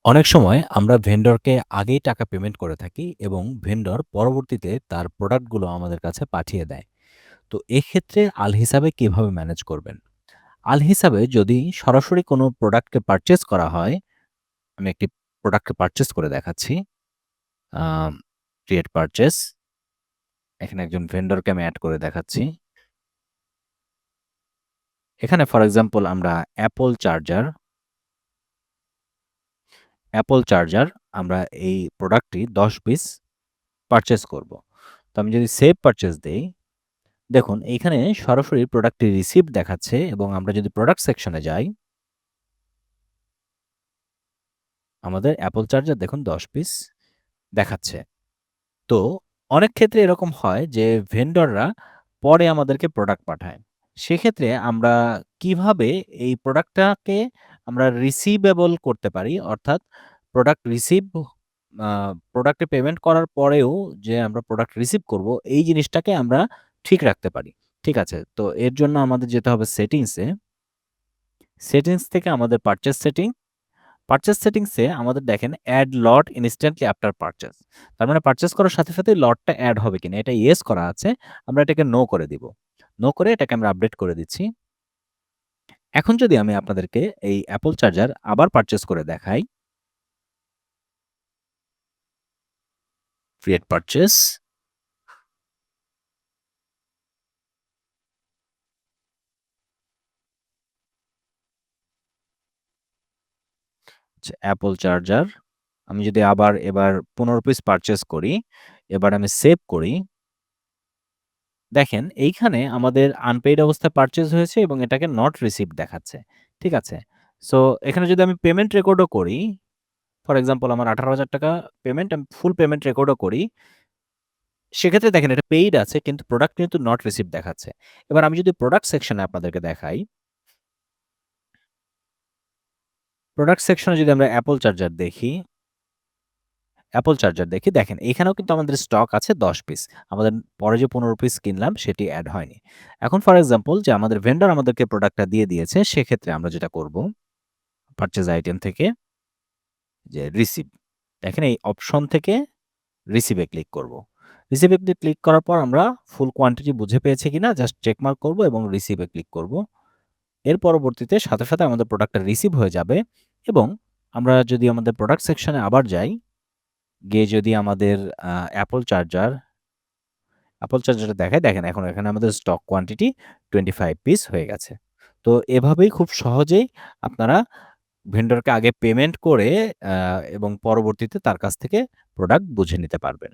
অনেক সময় আমরা ভেন্ডরকে আগেই টাকা পেমেন্ট করে থাকি এবং ভেন্ডর পরবর্তীতে তার প্রোডাক্টগুলো আমাদের কাছে পাঠিয়ে দেয়। তো এক্ষেত্রে আল হিসাবে কিভাবে ম্যানেজ করবেন? আল হিসাবে যদি সরাসরি কোনো প্রোডাক্টকে পারচেজ করা হয়, আমি একটি প্রোডাক্টকে পারচেজ করে দেখাচ্ছি। আম ক্রিয়েট পারচেজ। এখানে একজন ভেন্ডরকে আমি এড করে দেখাচ্ছি। এখানে ফর এক্সাম্পল আমরা অ্যাপল চার্জার আমরা এই প্রোডাক্টটি ১০ পিস পারচেজ করব। তো আমি যদি সেভ পারচেজ দেই, দেখুন এইখানে সরাসরি প্রোডাক্টটির রিসিপ্ট দেখাচ্ছে এবং আমরা যদি প্রোডাক্ট সেকশনে যাই, আমাদের অ্যাপল চার্জার দেখুন ১০ পিস দেখাচ্ছে। তো অনেক ক্ষেত্রে এরকম হয় যে ভেন্ডররা পরে আমাদেরকে প্রোডাক্ট পাঠায়। সেক্ষেত্রে আমরা কিভাবে এই প্রোডাক্টটাকে আমরা রিসিভেবল করতে পারি? অর্থাৎ প্রোডাক্ট রিসিভ আ প্রোডাক্টে পেমেন্ট করার পরেও যে আমরা প্রোডাক্ট রিসিভ করব, এই জিনিসটাকে আমরা ঠিক রাখতে পারি। ঠিক আছে? তো এর জন্য আমাদের যেতে হবে সেটিংসে। সেটিংস থেকে আমাদের পারচেজ সেটিংসে আমাদের দেখেন এড লট ইনস্ট্যান্টলি আফটার পারচেজ। তার মানে পারচেজ করার সাথে, সাথেই লটটা এড হবে কিনা এটা ইয়েস করা আছে। আমরা এটাকে নো করে দিব। নো করে এটাকে আমরা আপডেট করে দিচ্ছি। এখন যদি আমি আপনাদেরকে এই অ্যাপল চার্জার আবার পারচেজ করে দেখাই, ক্রিয়েট পারচেজ, আচ্ছা অ্যাপল চার্জার আমি যদি আবার এবার ১৫ পিস পারচেজ করি, এবার আমি সেভ করি। দেখেন এইখানে আমাদের আনপেইড অবস্থায় পারচেজ হয়েছে এবং এটাকে নট রিসিভড দেখাচ্ছে। ঠিক আছে? সো এখানে যদি আমি পেমেন্ট রেকর্ডও করি, ফর এক্সাম্পল আমার ৳১৮,০০০ পেমেন্ট আমি ফুল পেমেন্ট রেকর্ডও করি, সেক্ষেত্রে দেখেন এটা পেইড আছে কিন্তু প্রোডাক্ট কিন্তু নট রিসিভড দেখাচ্ছে। এবার আমি যদি প্রোডাক্ট সেকশনে আপনাদেরকে দেখাই, প্রোডাক্ট সেকশনে যদি আমরা অ্যাপল চার্জার দেখি দেখেন এখানেও কিন্তু আমাদের স্টক আছে ১০ পিস। আমাদের পরে যে ১৫ পিস কিনলাম সেটি এড হয়নি। এখন ফর এক্সাম্পল যে আমাদের ভেন্ডর আমাদেরকে প্রোডাক্টটা দিয়ে দিয়েছে, সেক্ষেত্রে আমরা যেটা করব, পারচেজ আইটেম থেকে যে রিসিভ, দেখেন এই অপশন থেকে রিসিভ এ ক্লিক করব। রিসিভ এ ক্লিক করার পর আমরা ফুল কোয়ান্টিটি বুঝে পেয়েছি কিনা জাস্ট চেক মার্ক করব এবং রিসিভ এ ক্লিক করব। এর পরবর্তীতে সাথে, সাথে আমাদের প্রোডাক্টটা রিসিভ হয়ে যাবে এবং আমরা যদি আমাদের প্রোডাক্ট সেকশনে আবার যাই, গিয়ে যদি আমাদের আ অ্যাপল চার্জার অ্যাপল চার্জারটা দেখায়, দেখেন এখন এখানে আমাদের স্টক কোয়ান্টিটি 25 পিস হয়ে গেছে। তো এভাবেই খুব সহজেই আপনারা ভেন্ডরকে আগে পেমেন্ট করে এবং পরবর্তীতে তার কাছ থেকে প্রোডাক্ট বুঝে নিতে পারবেন।